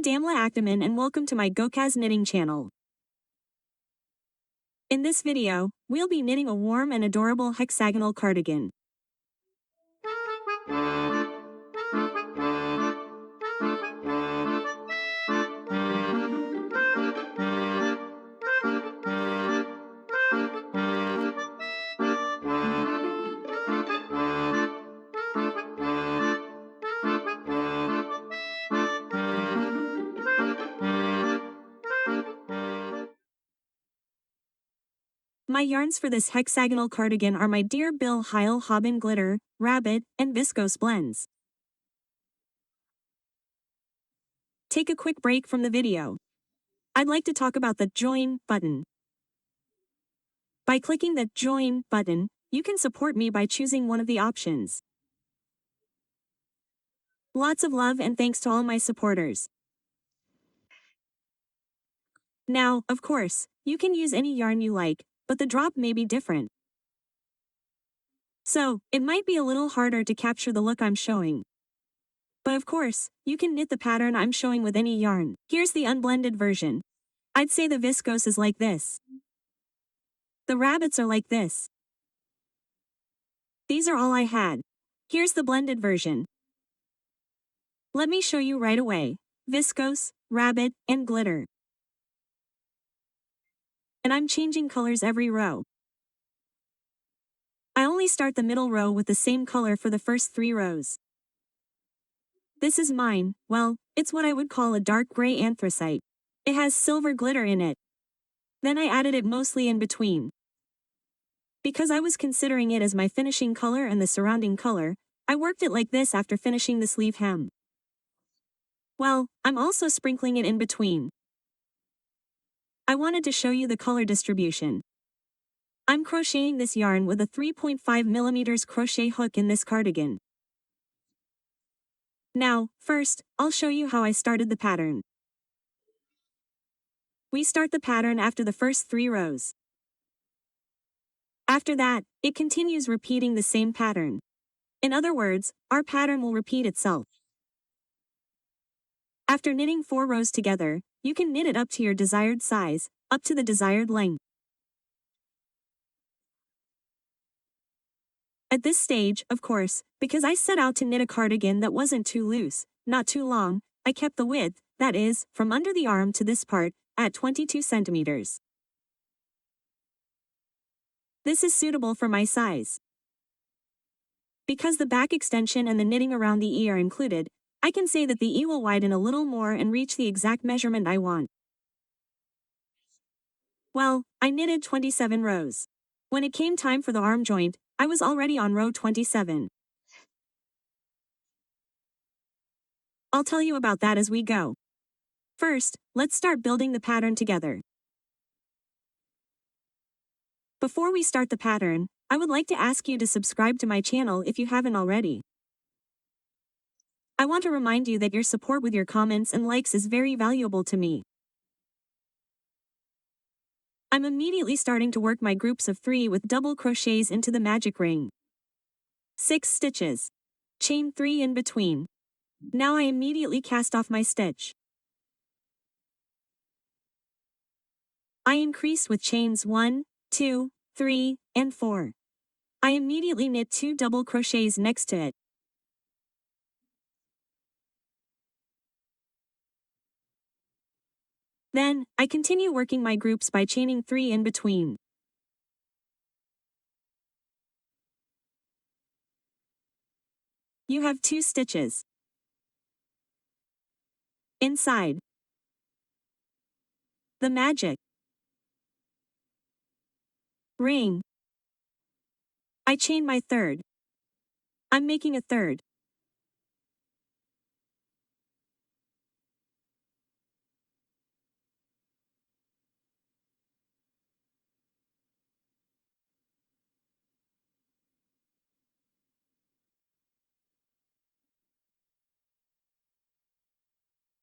I'm Damla Actaman and welcome to my Gokaz knitting channel. In this video, we'll be knitting a warm and adorable hexagonal cardigan. My yarns for this hexagonal cardigan are my Dear Bill Heil Hobbin Glitter, Rabbit, and Viscose blends. Take a quick break from the video. I'd like to talk about the Join button. By clicking the Join button, you can support me by choosing one of the options. Lots of love and thanks to all my supporters. Now, of course, you can use any yarn you like, but the drop may be different. So, it might be a little harder to capture the look I'm showing. But of course, you can knit the pattern I'm showing with any yarn. Here's the unblended version. I'd say the viscose is like this. The rabbits are like this. These are all I had. Here's the blended version. Let me show you right away. Viscose, rabbit, and glitter. And I'm changing colors every row. I only start the middle row with the same color for the first 3 rows. This is mine, well, it's what I would call a dark gray anthracite. It has silver glitter in it. Then I added it mostly in between. Because I was considering it as my finishing color and the surrounding color, I worked it like this after finishing the sleeve hem. Well, I'm also sprinkling it in between. I wanted to show you the color distribution. I'm crocheting this yarn with a 3.5mm crochet hook in this cardigan. Now, first, I'll show you how I started the pattern. We start the pattern after the first 3 rows. After that, it continues repeating the same pattern. In other words, our pattern will repeat itself. After knitting 4 rows together, you can knit it up to your desired size, up to the desired length. At this stage, of course, because I set out to knit a cardigan that wasn't too loose, not too long, I kept the width, that is, from under the arm to this part, at 22 centimeters. This is suitable for my size. Because the back extension and the knitting around the E are included, I can say that the E will widen a little more and reach the exact measurement I want. Well, I knitted 27 rows. When it came time for the arm joint, I was already on row 27. I'll tell you about that as we go. First, let's start building the pattern together. Before we start the pattern, I would like to ask you to subscribe to my channel if you haven't already. I want to remind you that your support with your comments and likes is very valuable to me. I'm immediately starting to work my groups of 3 with double crochets into the magic ring. 6 stitches. Chain 3 in between. Now I immediately cast off my stitch. I increased with chains 1, 2, 3, and 4. I immediately knit 2 double crochets next to it. Then, I continue working my groups by chaining 3 in between. You have 2 stitches. Inside. The magic ring. I chain my 3rd. I'm making a 3rd.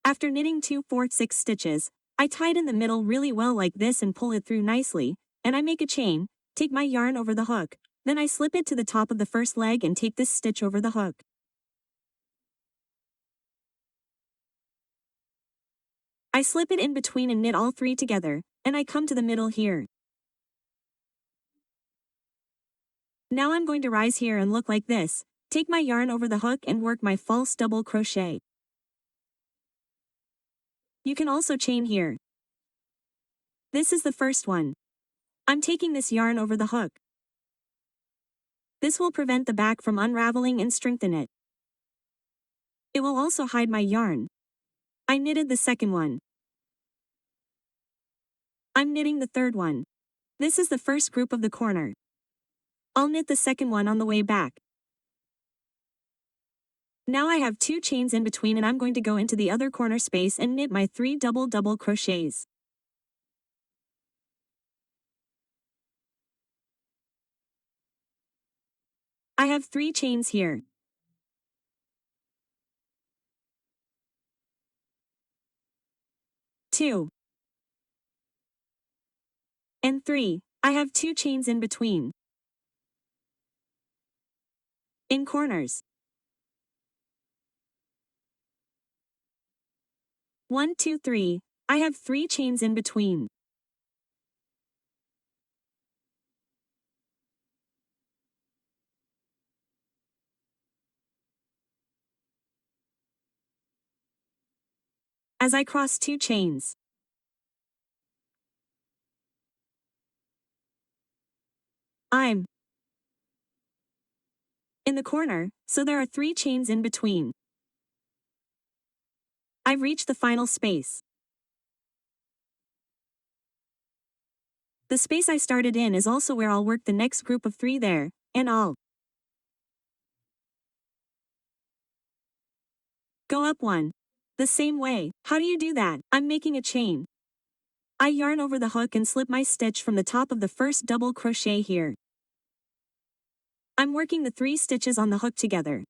After knitting 2 4 6 stitches, I tie it in the middle really well like this and pull it through nicely, and I make a chain, take my yarn over the hook, then I slip it to the top of the first leg and take this stitch over the hook. I slip it in between and knit all three together, and I come to the middle here. Now I'm going to rise here and look like this, take my yarn over the hook and work my false double crochet. You can also chain here. This is the first one. I'm taking this yarn over the hook. This will prevent the back from unraveling and strengthen it. It will also hide my yarn. I knitted the second one. I'm knitting the third one. This is the first group of the corner. I'll knit the second one on the way back. Now I have 2 chains in between and I'm going to go into the other corner space and knit my 3 double crochets. I have 3 chains here. 2 and 3. I have 2 chains in between. In corners. 1, 2, 3. I have 3 chains in between. As I cross 2 chains, I'm in the corner, so there are 3 chains in between. I've reached the final space. The space I started in is also where I'll work the next group of 3 there, and I'll go up 1. The same way. How do you do that? I'm making a chain. I yarn over the hook and slip my stitch from the top of the first double crochet here. I'm working the 3 stitches on the hook together.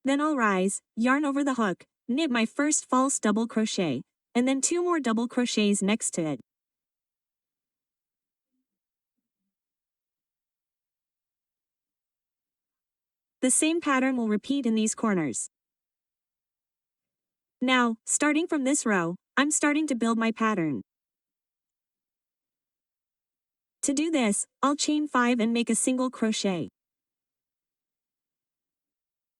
Then I'll rise, yarn over the hook, knit my first false double crochet, and then 2 more double crochets next to it. The same pattern will repeat in these corners. Now, starting from this row, I'm starting to build my pattern. To do this, I'll chain 5 and make a single crochet.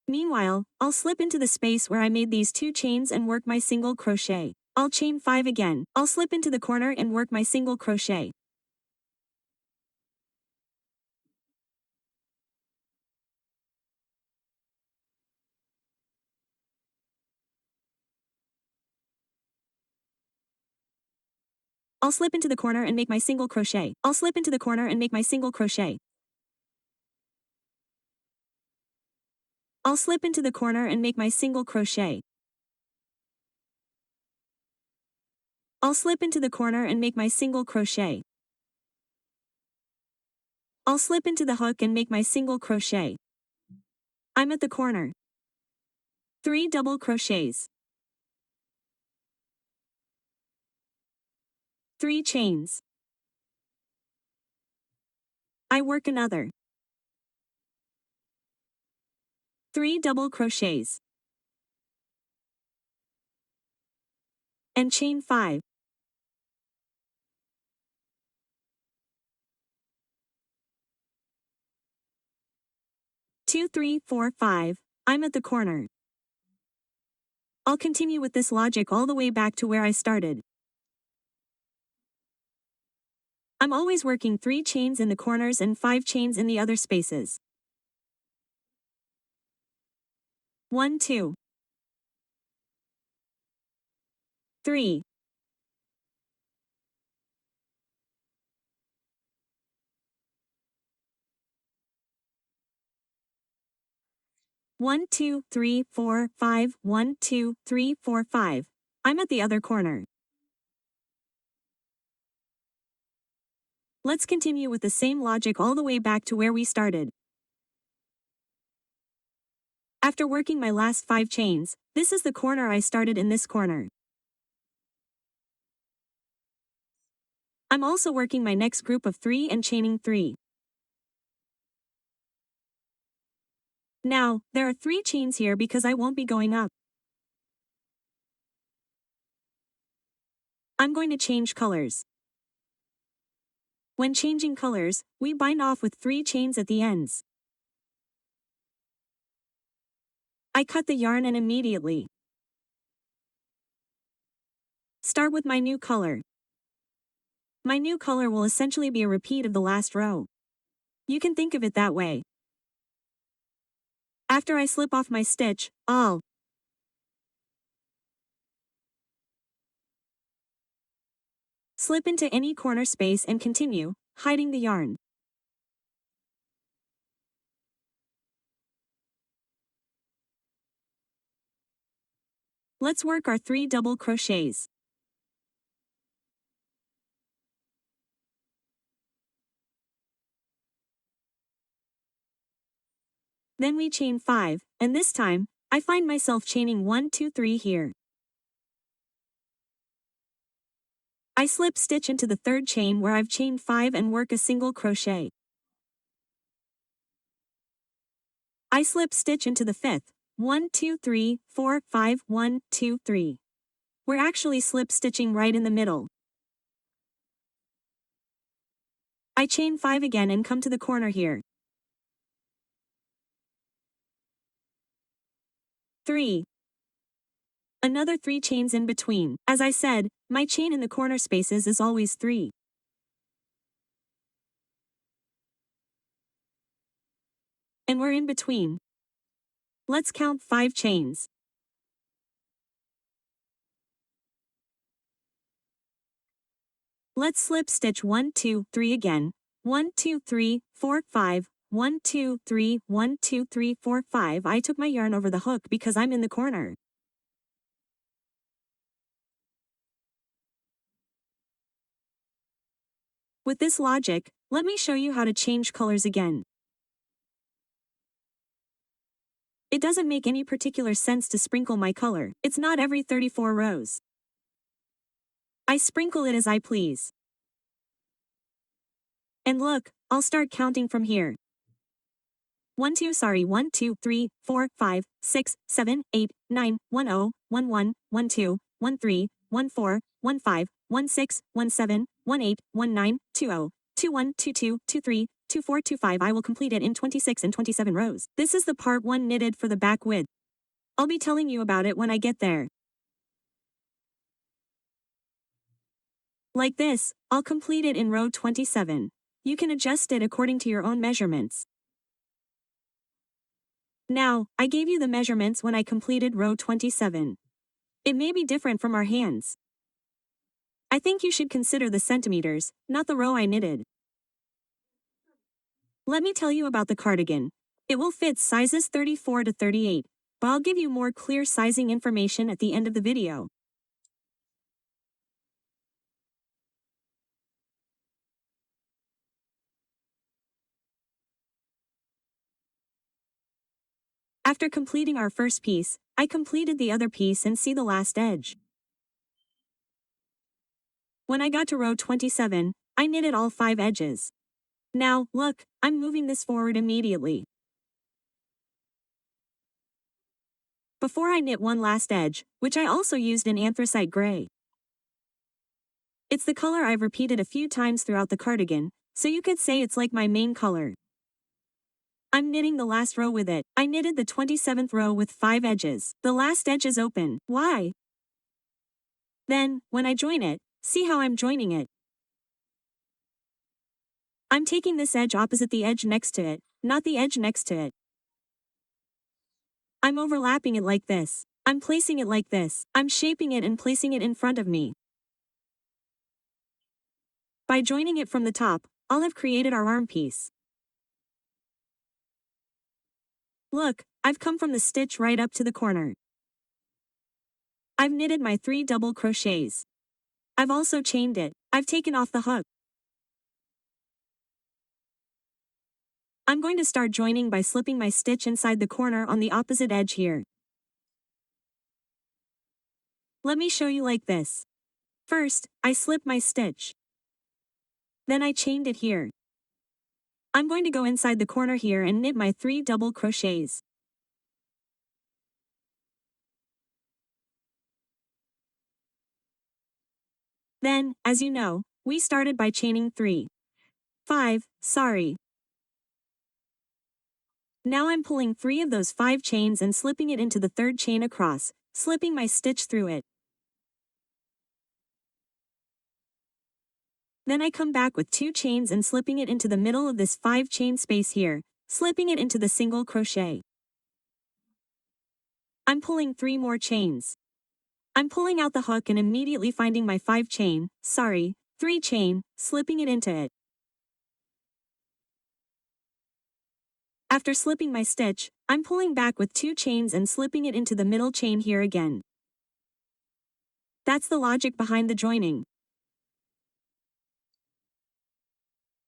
Meanwhile, I'll slip into the space where I made these 2 chains and work my single crochet. I'll chain 5 again. I'll slip into the corner and work my single crochet. I'll slip into the corner and make my single crochet. I'll slip into the corner and make my single crochet. I'll slip into the corner and make my single crochet. I'll slip into the corner and make my single crochet. I'll slip into the hook and make my single crochet. I'm at the corner. 3 double crochets. 3 chains. I work another. 3 double crochets. And chain 5. 2, 3, 4, 5. I'm at the corner. I'll continue with this logic all the way back to where I started. I'm always working 3 chains in the corners and 5 chains in the other spaces. 1, 2, 3. 1, 2, 3, 4, 5. 1, 2, 3, 4, 5. I'm at the other corner. Let's continue with the same logic all the way back to where we started. After working my last 5 chains, this is the corner I started in this corner. I'm also working my next group of 3 and chaining 3. Now, there are 3 chains here because I won't be going up. I'm going to change colors. When changing colors, we bind off with 3 chains at the ends. I cut the yarn and immediately start with my new color. My new color will essentially be a repeat of the last row. You can think of it that way. After I slip off my stitch, I'll slip into any corner space and continue, hiding the yarn. Let's work our 3 double crochets. Then we chain 5, and this time, I find myself chaining 1, 2, 3 here. I slip stitch into the 3rd chain where I've chained 5 and work a single crochet. I slip stitch into the 5th, 1, 2, 3, 4, 5, 1, 2, 3. We're actually slip stitching right in the middle. I chain 5 again and come to the corner here. 3. Another 3 chains in between. As I said, my chain in the corner spaces is always 3. And we're in between. Let's count 5 chains. Let's slip stitch 1, 2, 3 again. 1, 2, 3, 4, 5, 1, 2, 3, 1, 2, 3, 4, 5. I took my yarn over the hook because I'm in the corner. With this logic, let me show you how to change colors again. It doesn't make any particular sense to sprinkle my color. It's not every 34 rows. I sprinkle it as I please. And look, I'll start counting from here. 1, 2, 3, 4, 5, 6, 7, 8, 9, 1, 0, 1, 1, 1, 2, 1, 3, 1, 4, 1, 5, 1, 6, 1, 7, 1, 8, 1, 9, 2, 0, 2, 1, 2, 2, 2, 3, 2, 4, 2, 5. I will complete it in 26 and 27 rows. This is the part 1 knitted for the back width. I'll be telling you about it when I get there. Like this, I'll complete it in row 27. You can adjust it according to your own measurements. Now, I gave you the measurements when I completed row 27. It may be different from our hands. I think you should consider the centimeters, not the row I knitted. Let me tell you about the cardigan. It will fit sizes 34 to 38, but I'll give you more clear sizing information at the end of the video. After completing our first piece, I completed the other piece and see the last edge. When I got to row 27, I knitted all 5 edges. Now, look, I'm moving this forward immediately. Before I knit one last edge, which I also used in anthracite gray. It's the color I've repeated a few times throughout the cardigan, so you could say it's like my main color. I'm knitting the last row with it. I knitted the 27th row with 5 edges. The last edge is open. Why? Then, when I join it, see how I'm joining it. I'm taking this edge opposite the edge next to it, not the edge next to it. I'm overlapping it like this. I'm placing it like this. I'm shaping it and placing it in front of me. By joining it from the top, I'll have created our arm piece. Look, I've come from the stitch right up to the corner. I've knitted my 3 double crochets. I've also chained it. I've taken off the hook. I'm going to start joining by slipping my stitch inside the corner on the opposite edge here. Let me show you like this. First, I slip my stitch. Then I chained it here. I'm going to go inside the corner here and knit my 3 double crochets. Then, as you know, we started by chaining 3. 5, sorry. Now I'm pulling 3 of those 5 chains and slipping it into the third chain across, slipping my stitch through it. Then I come back with 2 chains and slipping it into the middle of this 5 chain space here, slipping it into the single crochet. I'm pulling 3 more chains. I'm pulling out the hook and immediately finding my 5 chain, 3 chain, slipping it into it. After slipping my stitch, I'm pulling back with 2 chains and slipping it into the middle chain here again. That's the logic behind the joining.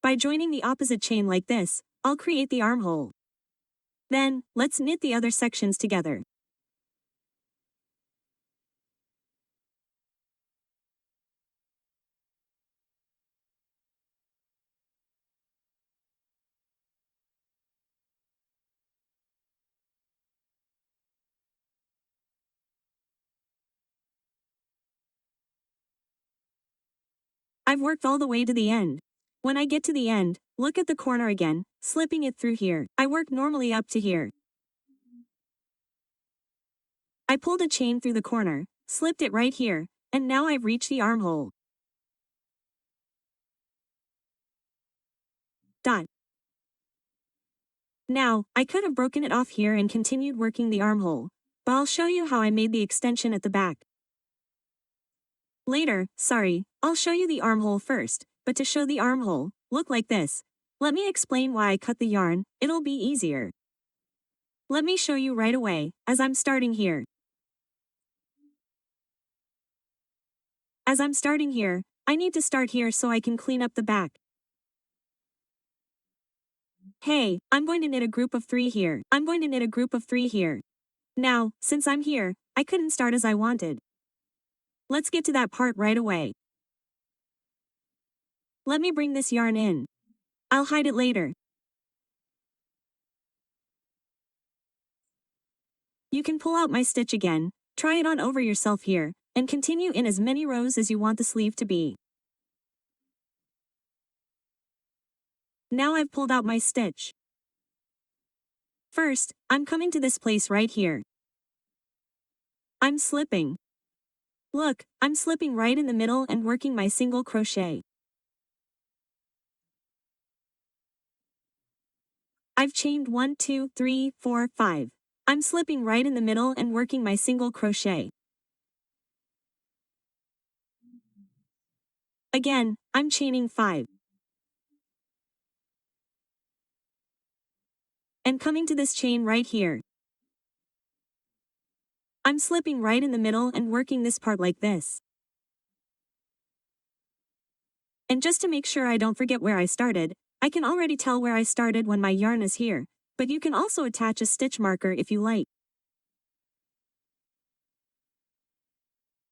By joining the opposite chain like this, I'll create the armhole. Then, let's knit the other sections together. I've worked all the way to the end. When I get to the end, look at the corner again, slipping it through here. I work normally up to here. I pulled a chain through the corner, slipped it right here, and now I've reached the armhole. Dot. Now, I could have broken it off here and continued working the armhole, but I'll show you how I made the extension at the back. Later, I'll show you the armhole first, but to show the armhole, look like this. Let me explain why I cut the yarn, it'll be easier. Let me show you right away, as I'm starting here. As I'm starting here, I need to start here so I can clean up the back. Hey, I'm going to knit a group of 3 here. I'm going to knit a group of 3 here. Now, since I'm here, I couldn't start as I wanted. Let's get to that part right away. Let me bring this yarn in. I'll hide it later. You can pull out my stitch again, try it on over yourself here, and continue in as many rows as you want the sleeve to be. Now I've pulled out my stitch. First, I'm coming to this place right here. I'm slipping. Look, I'm slipping right in the middle and working my single crochet. I've chained 1, 2, 3, 4, 5. I'm slipping right in the middle and working my single crochet. Again, I'm chaining 5. And coming to this chain right here. I'm slipping right in the middle and working this part like this. And just to make sure I don't forget where I started, I can already tell where I started when my yarn is here, but you can also attach a stitch marker if you like.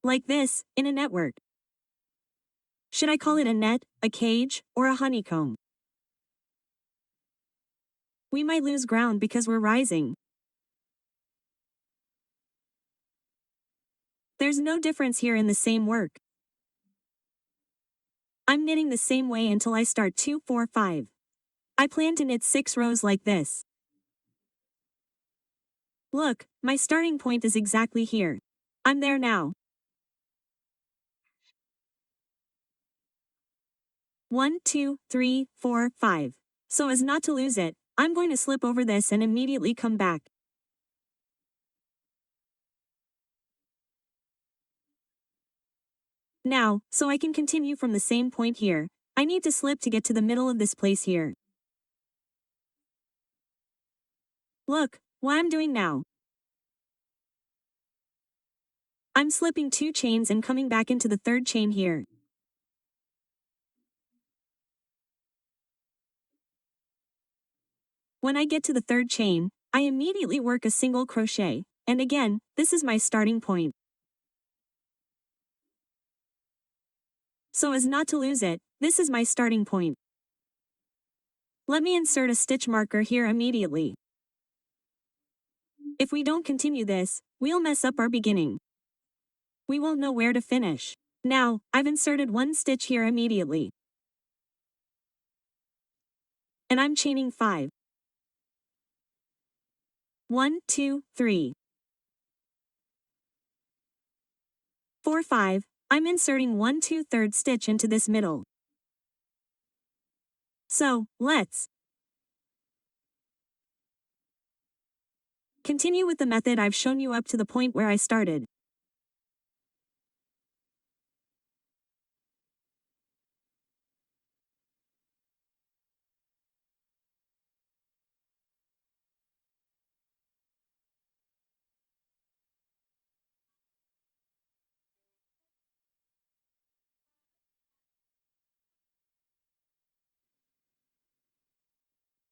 Like this, in a network. Should I call it a net, a cage, or a honeycomb? We might lose ground because we're rising. There's no difference here in the same work. I'm knitting the same way until I start 2, 4, 5. I plan to knit 6 rows like this. Look, my starting point is exactly here. I'm there now. 1, 2, 3, 4, 5. So as not to lose it, I'm going to slip over this and immediately come back. Now, so I can continue from the same point here, I need to slip to get to the middle of this place here. Look, what I'm doing now. I'm slipping 2 chains and coming back into the third chain here. When I get to the third chain, I immediately work a single crochet, and again, this is my starting point. So as not to lose it, this is my starting point. Let me insert a stitch marker here immediately. If we don't continue this, we'll mess up our beginning. We won't know where to finish. Now, I've inserted one stitch here immediately. And I'm chaining 5. 1, 2, 3, 4, 5. I'm inserting 1 2/3 stitch into this middle. So, let's continue with the method I've shown you up to the point where I started.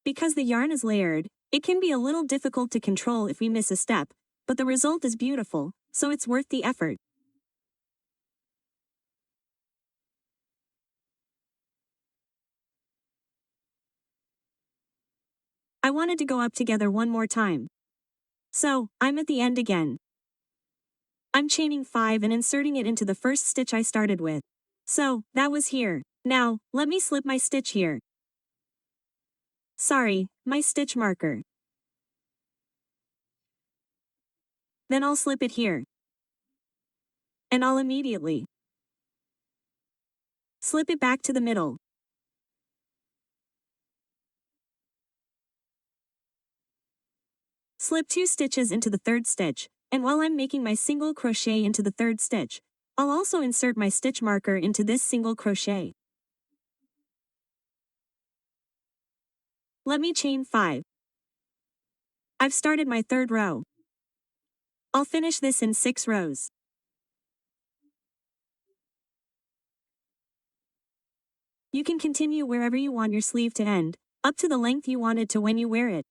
Because the yarn is layered, it can be a little difficult to control if we miss a step, but the result is beautiful, so it's worth the effort. I wanted to go up together one more time. So, I'm at the end again. I'm chaining 5 and inserting it into the first stitch I started with. So, that was here. Now, let me slip my stitch here. Sorry, my stitch marker. Then I'll slip it here. And I'll immediately slip it back to the middle. Slip 2 stitches into the third stitch, and while I'm making my single crochet into the third stitch, I'll also insert my stitch marker into this single crochet. Let me chain 5. I've started my third row. I'll finish this in 6 rows. You can continue wherever you want your sleeve to end, up to the length you want it to when you wear it.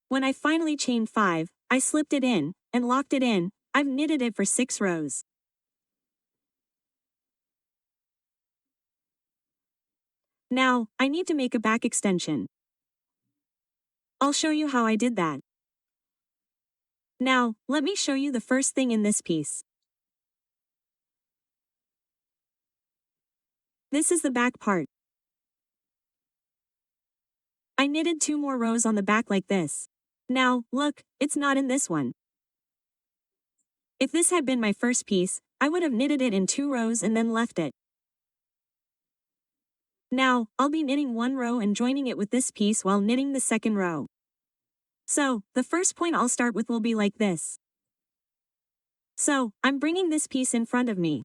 When I finally chained 5, I slipped it in, and locked it in. I've knitted it for 6 rows. Now, I need to make a back extension. I'll show you how I did that. Now, let me show you the first thing in this piece. This is the back part. I knitted 2 more rows on the back like this. Now, look, it's not in this one. If this had been my first piece, I would have knitted it in 2 rows and then left it. Now, I'll be knitting 1 row and joining it with this piece while knitting the second row. So, the first point I'll start with will be like this. So, I'm bringing this piece in front of me.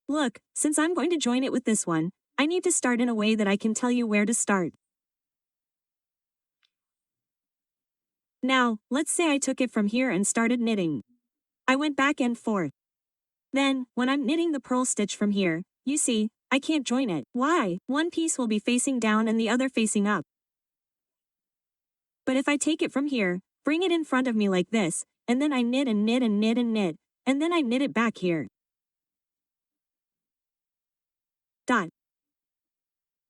Look, since I'm going to join it with this one, I need to start in a way that I can tell you where to start. Now, let's say I took it from here and started knitting. I went back and forth. Then, when I'm knitting the purl stitch from here, you see, I can't join it. Why? One piece will be facing down and the other facing up. But if I take it from here, bring it in front of me like this, and then I knit and knit and knit and knit, and then I knit it back here. Dot.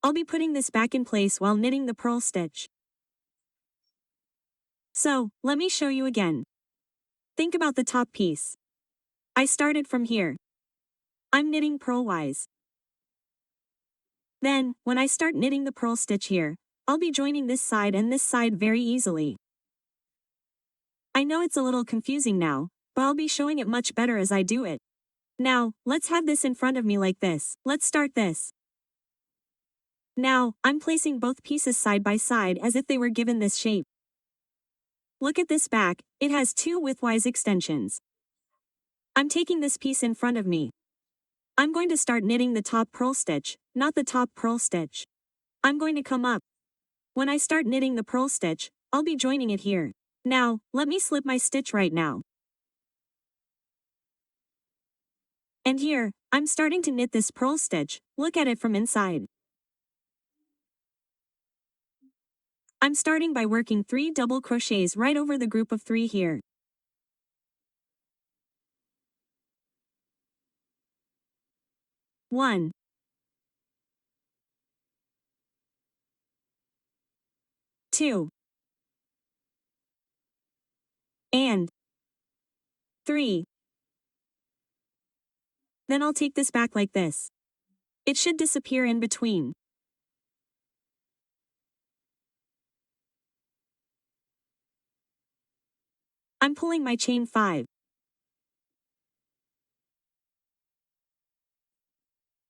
I'll be putting this back in place while knitting the purl stitch. So, let me show you again. Think about the top piece. I started from here. I'm knitting purlwise. Then, when I start knitting the purl stitch here, I'll be joining this side and this side very easily. I know it's a little confusing now, but I'll be showing it much better as I do it. Now, let's have this in front of me like this. Let's start this. Now, I'm placing both pieces side by side as if they were given this shape. Look at this back, it has 2 widthwise extensions. I'm taking this piece in front of me. I'm going to start knitting the top purl stitch, not the top purl stitch. I'm going to come up. When I start knitting the purl stitch, I'll be joining it here. Now, let me slip my stitch right now. And here, I'm starting to knit this purl stitch. Look at it from inside. I'm starting by working 3 double crochets right over the group of 3 here. 1, 2, and 3. Then I'll take this back like this. It should disappear in between. I'm pulling my chain 5.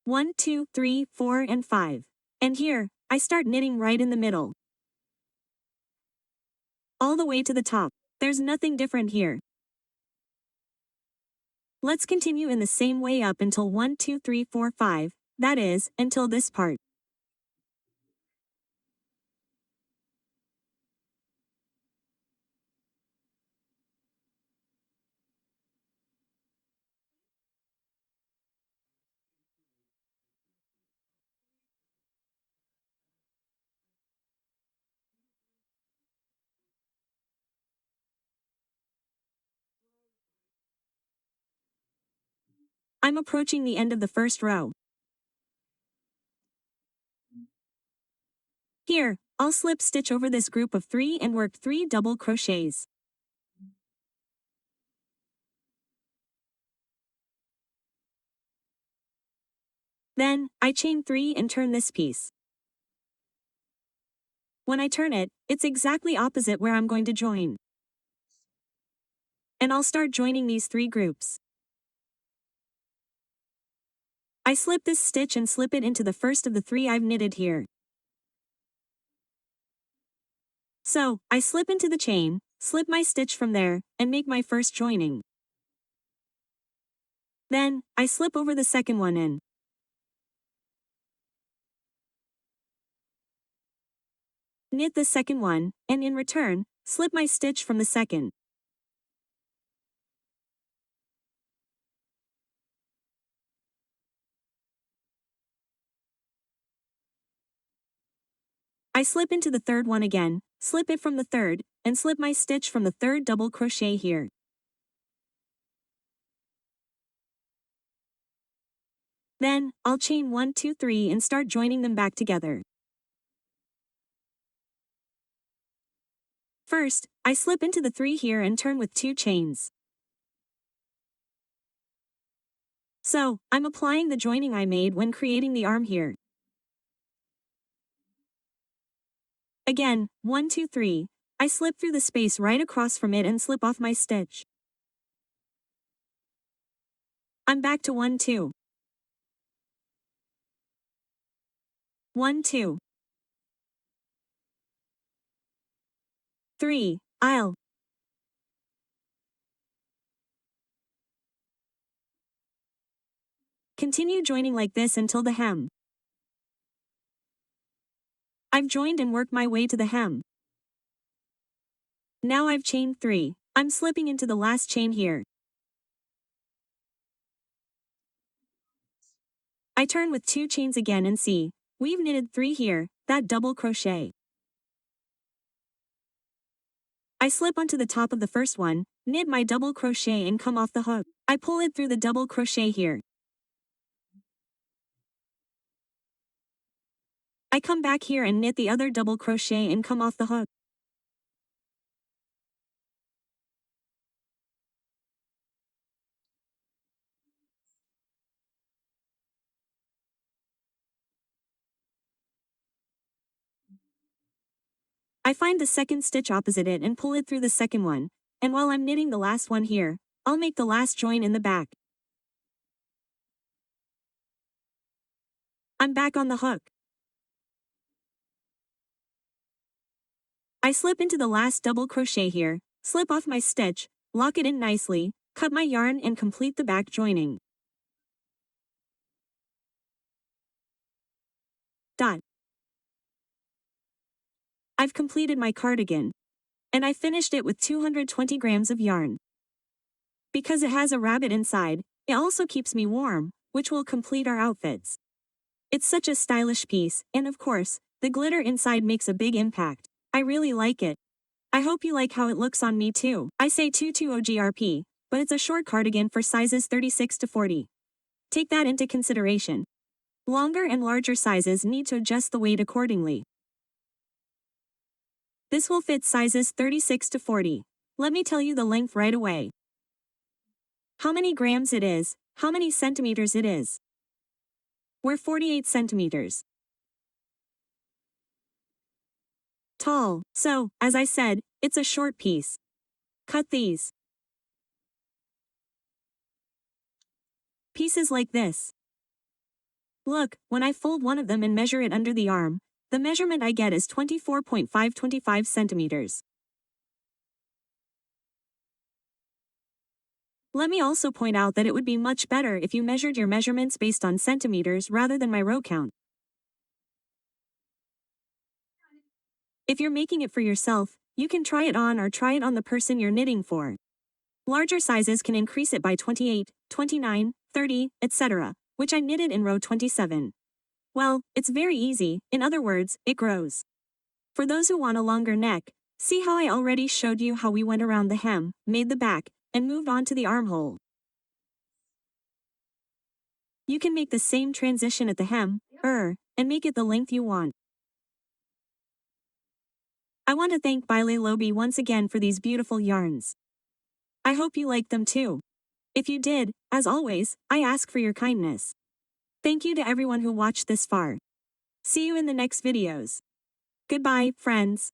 1, 2, 3, 4, and 5. And here, I start knitting right in the middle. All the way to the top. There's nothing different here. Let's continue in the same way up until 1, 2, 3, 4, 5, that is, until this part. I'm approaching the end of the first row. Here, I'll slip stitch over this group of 3 and work 3 double crochets. Then, I chain 3 and turn this piece. When I turn it, it's exactly opposite where I'm going to join. And I'll start joining these 3 groups. I slip this stitch and slip it into the first of the 3 I've knitted here. So, I slip into the chain, slip my stitch from there, and make my first joining. Then, I slip over the second one in. Knit the second one, and in return, slip my stitch from the second. I slip into the third one again, slip it from the third, and slip my stitch from the third double crochet here. Then, I'll chain 1, 2, 3 and start joining them back together. First, I slip into the 3 here and turn with 2 chains. So, I'm applying the joining I made when creating the arm here. Again, 1, 2, 3. I slip through the space right across from it and slip off my stitch. I'm back to 1, 2. 1, 2. 3. I'll continue joining like this until the hem. I've joined and worked my way to the hem. Now I've chained 3. I'm slipping into the last chain here. I turn with 2 chains again and see, we've knitted 3 here, that double crochet. I slip onto the top of the first one, knit my double crochet and come off the hook. I pull it through the double crochet here. I come back here and knit the other double crochet and come off the hook. I find the second stitch opposite it and pull it through the second one, and while I'm knitting the last one here, I'll make the last join in the back. I'm back on the hook. I slip into the last double crochet here, slip off my stitch, lock it in nicely, cut my yarn and complete the back joining. Dot. I've completed my cardigan. And I finished it with 220 grams of yarn. Because it has a rabbit inside, it also keeps me warm, which will complete our outfits. It's such a stylish piece, and of course, the glitter inside makes a big impact. I really like it. I hope you like how it looks on me too. I say 220 GRP, but it's a short cardigan for sizes 36 to 40. Take that into consideration. Longer and larger sizes need to adjust the weight accordingly. This will fit sizes 36 to 40. Let me tell you the length right away. How many grams it is, how many centimeters it is. We're 48 centimeters tall, so, as I said, it's a short piece. Cut these pieces like this. Look, when I fold one of them and measure it under the arm, the measurement I get is 24.525 centimeters. Let me also point out that it would be much better if you measured your measurements based on centimeters rather than my row count. If you're making it for yourself, you can try it on or try it on the person you're knitting for. Larger sizes can increase it by 28, 29, 30, etc., which I knitted in row 27. Well, it's very easy, in other words, it grows. For those who want a longer neck, see how I already showed you how we went around the hem, made the back, and moved on to the armhole. You can make the same transition at the hem, and make it the length you want. I want to thank Baile Lobi once again for these beautiful yarns. I hope you liked them too. If you did, as always, I ask for your kindness. Thank you to everyone who watched this far. See you in the next videos. Goodbye, friends.